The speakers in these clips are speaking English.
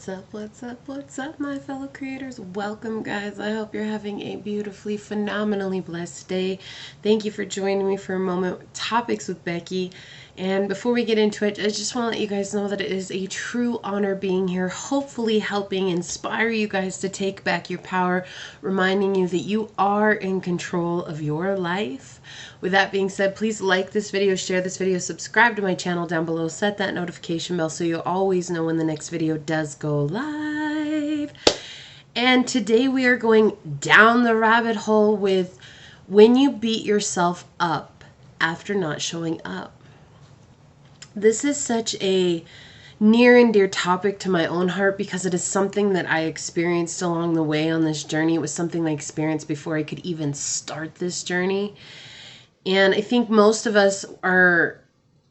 What's up, what's up, what's up, my fellow creators? Welcome, guys. I hope you're having a beautifully, phenomenally blessed day. Thank you for joining me for a moment with Topics with Becky. And before we get into it, I just want to let you guys know that it is a true honor being here, hopefully helping inspire you guys to take back your power, reminding you that you are in control of your life. With that being said, please like this video, share this video, subscribe to my channel down below, set that notification bell so you'll always know when the next video does go live. And today we are going down the rabbit hole with when you beat yourself up after not showing up. This is such a near and dear topic to my own heart because it is something that I experienced along the way on this journey. It was something I experienced before I could even start this journey. And I think most of us are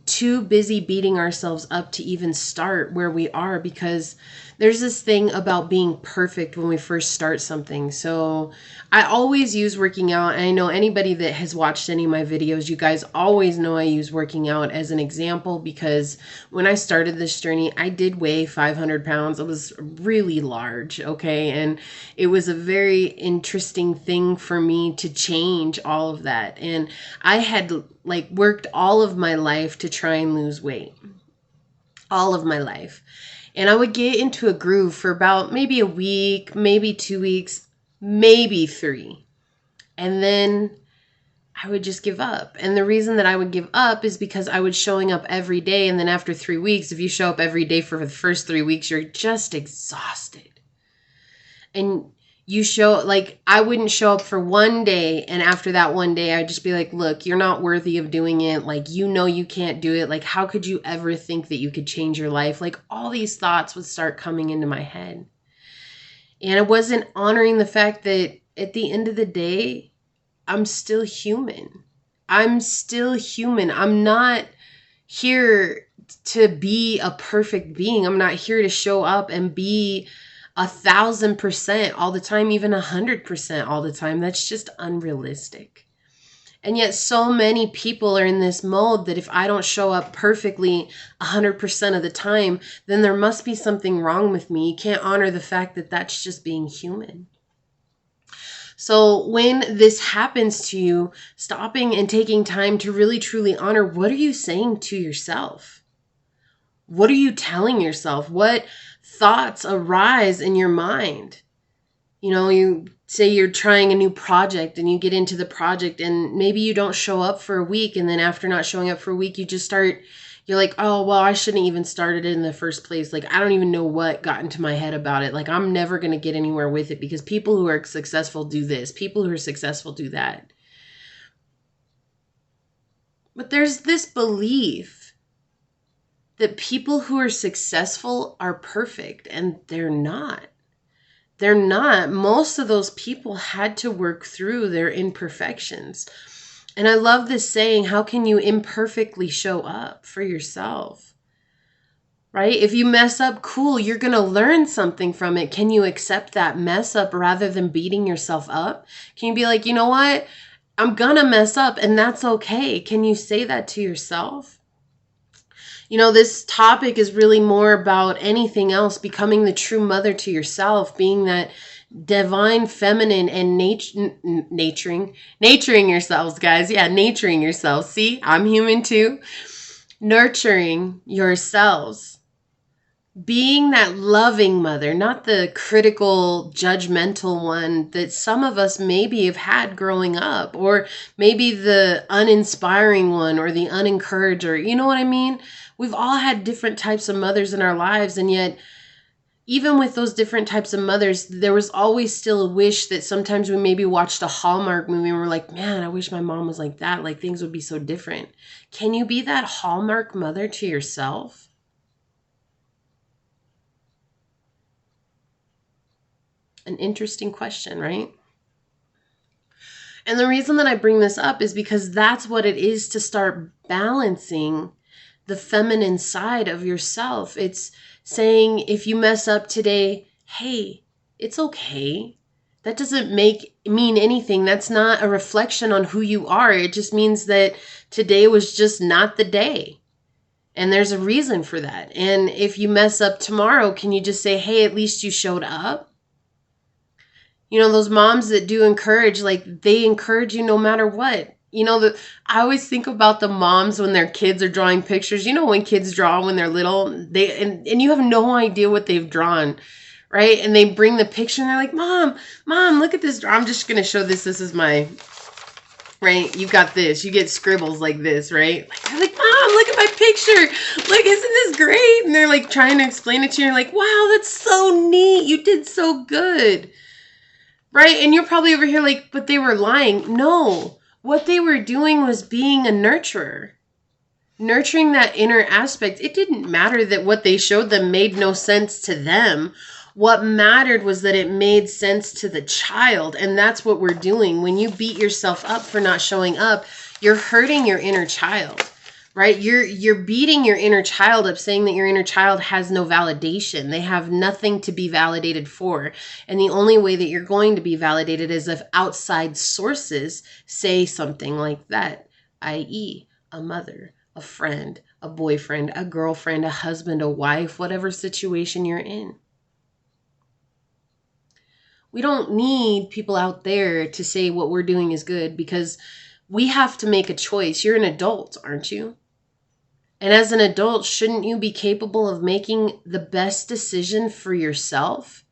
too busy beating ourselves up to even start where we are, because there's this thing about being perfect when we first start something. So I always use working out. And I know anybody that has watched any of my videos, you guys always know I use working out as an example, because when I started this journey, I did weigh 500 pounds. It was really large, okay? And it was a very interesting thing for me to change all of that. And I had worked all of my life to try and lose weight. All of my life. And I would get into a groove for about maybe a week, maybe 2 weeks, maybe 3. And then I would just give up. And the reason that I would give up is because I was showing up every day. And then after 3 weeks, if you show up every day for the first 3 weeks, you're just exhausted. And I wouldn't show up for one day, and after that one day, I'd just be like, look, you're not worthy of doing it. You can't do it. How could you ever think that you could change your life? All these thoughts would start coming into my head. And I wasn't honoring the fact that at the end of the day, I'm still human. I'm still human. I'm not here to be a perfect being. I'm not here to show up and be 1,000% all the time, even 100% all the time. That's just unrealistic. And yet so many people are in this mode that if I don't show up perfectly 100% of the time, then there must be something wrong with me. You can't honor the fact that that's just being human. So when this happens to you, stopping and taking time to really truly honor, what are you saying to yourself? What are you telling yourself? What thoughts arise in your mind? You say you're trying a new project and you get into the project and maybe you don't show up for a week. And then after not showing up for a week, you're like, oh, well, I shouldn't even started it in the first place. I don't even know what got into my head about it. I'm never going to get anywhere with it because people who are successful do this. People who are successful do that. But there's this belief that people who are successful are perfect, and they're not. They're not. Most of those people had to work through their imperfections. And I love this saying, how can you imperfectly show up for yourself? Right? If you mess up, cool, you're going to learn something from it. Can you accept that mess up rather than beating yourself up? Can you be like, you know what? I'm going to mess up and that's okay. Can you say that to yourself? This topic is really more about anything else, becoming the true mother to yourself, being that divine feminine and naturing yourselves, guys. Yeah, naturing yourselves. See, I'm human too. Nurturing yourselves. Being that loving mother, not the critical, judgmental one that some of us maybe have had growing up, or maybe the uninspiring one or the unencourager. You know what I mean? We've all had different types of mothers in our lives, and yet even with those different types of mothers, there was always still a wish that sometimes we maybe watched a Hallmark movie and we're like, man, I wish my mom was like that. Things would be so different. Can you be that Hallmark mother to yourself? An interesting question, right? And the reason that I bring this up is because that's what it is to start balancing the feminine side of yourself. It's saying, if you mess up today, hey, it's okay. That doesn't mean anything. That's not a reflection on who you are. It just means that today was just not the day. And there's a reason for that. And if you mess up tomorrow, can you just say, hey, at least you showed up? You know, those moms that do encourage, like they encourage you no matter what. You know, I always think about the moms when their kids are drawing pictures. You know, when kids draw when they're little, and you have no idea what they've drawn, right? And they bring the picture and they're like, Mom, look at this. I'm just going to show this. This is my, right? You got this. You get scribbles like this, right? Like, they're like, Mom, look at my picture. Like, isn't this great? And they're like trying to explain it to you. You're like, wow, that's so neat. You did so good. Right? And you're probably over here like, but they were lying. No, what they were doing was being a nurturer, nurturing that inner aspect. It didn't matter that what they showed them made no sense to them. What mattered was that it made sense to the child. And that's what we're doing. When you beat yourself up for not showing up, you're hurting your inner child. Right? You're beating your inner child up, saying that your inner child has no validation. They have nothing to be validated for. And the only way that you're going to be validated is if outside sources say something like that, i.e., a mother, a friend, a boyfriend, a girlfriend, a husband, a wife, whatever situation you're in. We don't need people out there to say what we're doing is good, because we have to make a choice. You're an adult, aren't you? And as an adult, shouldn't you be capable of making the best decision for yourself?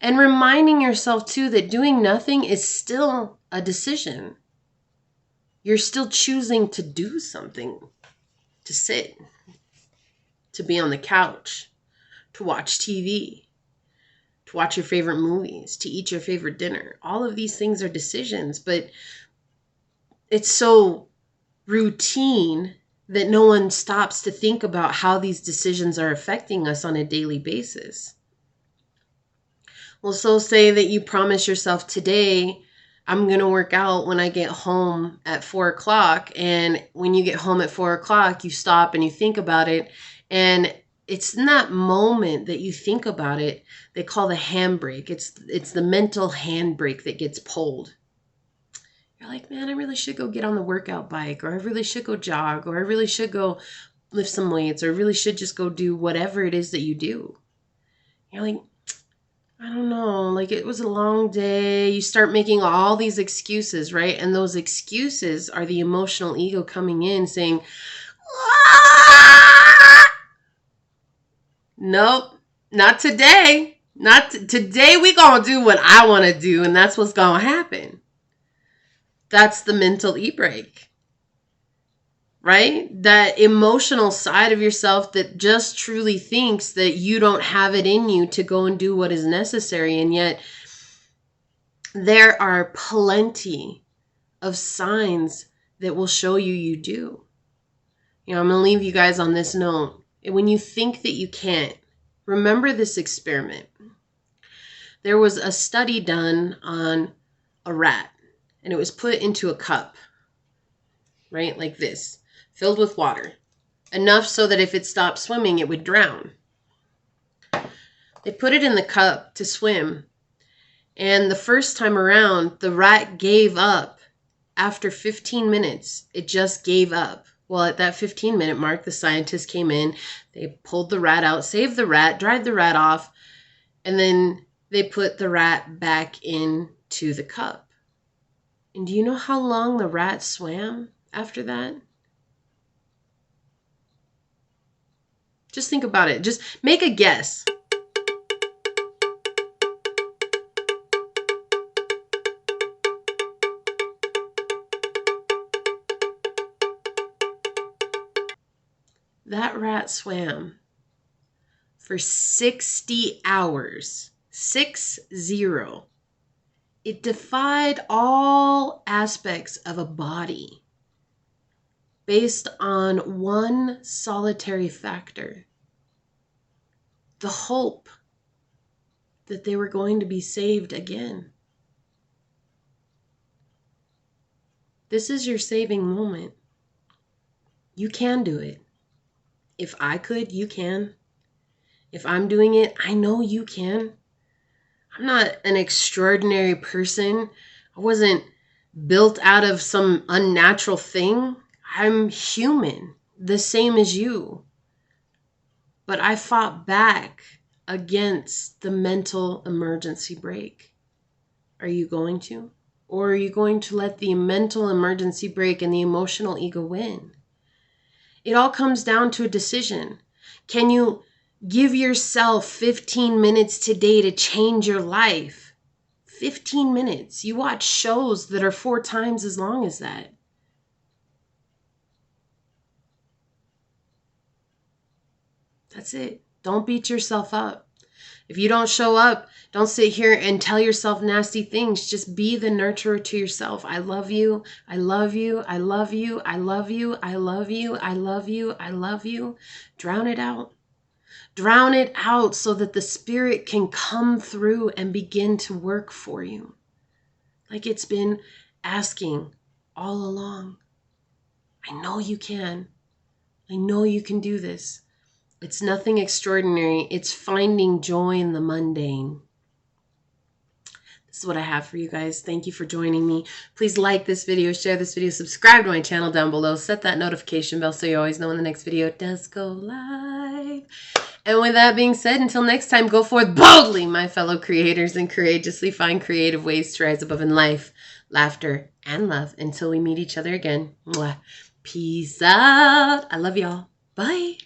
And reminding yourself, too, that doing nothing is still a decision. You're still choosing to do something, to sit, to be on the couch, to watch TV, to watch your favorite movies, to eat your favorite dinner. All of these things are decisions, but it's so routine that no one stops to think about how these decisions are affecting us on a daily basis. Well, so say that you promise yourself today, I'm going to work out when I get home at 4 o'clock. And when you get home at 4 o'clock, you stop and you think about it. And it's in that moment that you think about it, they call the handbrake. It's the mental handbrake that gets pulled. You're like, man, I really should go get on the workout bike, or I really should go jog, or I really should go lift some weights, or I really should just go do whatever it is that you do. You're like, I don't know, like it was a long day. You start making all these excuses, right? And those excuses are the emotional ego coming in saying, ah! Nope, not today. Today we gonna do what I want to do, and that's what's gonna happen. That's the mental ebrake, right? That emotional side of yourself that just truly thinks that you don't have it in you to go and do what is necessary. And yet there are plenty of signs that will show you do. You know, I'm going to leave you guys on this note. When you think that you can't, remember this experiment. There was a study done on a rat. And it was put into a cup, right? Like this, filled with water. Enough so that if it stopped swimming, it would drown. They put it in the cup to swim. And the first time around, the rat gave up. After 15 minutes, it just gave up. Well, at that 15-minute mark, the scientists came in. They pulled the rat out, saved the rat, dried the rat off. And then they put the rat back into the cup. And do you know how long the rat swam after that? Just think about it. Just make a guess. That rat swam for 60 hours. 60. It defied all aspects of a body based on one solitary factor: the hope that they were going to be saved again. This is your saving moment. You can do it. If I could, you can. If I'm doing it, I know you can. I'm not an extraordinary person. I wasn't built out of some unnatural thing. I'm human, the same as you. But I fought back against the mental emergency brake. Are you going to? Or are you going to let the mental emergency brake and the emotional ego win? It all comes down to a decision. Can you give yourself 15 minutes today to change your life? 15 minutes. You watch shows that are 4 times as long as that. That's it. Don't beat yourself up. If you don't show up, don't sit here and tell yourself nasty things. Just be the nurturer to yourself. I love you. I love you. I love you. I love you. I love you. I love you. I love you. Drown it out. Drown it out so that the spirit can come through and begin to work for you. Like it's been asking all along. I know you can. I know you can do this. It's nothing extraordinary. It's finding joy in the mundane. This is what I have for you guys. Thank you for joining me. Please like this video, share this video, subscribe to my channel down below. Set that notification bell so you always know when the next video does go live. And with that being said, until next time, go forth boldly, my fellow creators, and courageously find creative ways to rise above in life, laughter, and love until we meet each other again. Mwah. Peace out. I love y'all. Bye.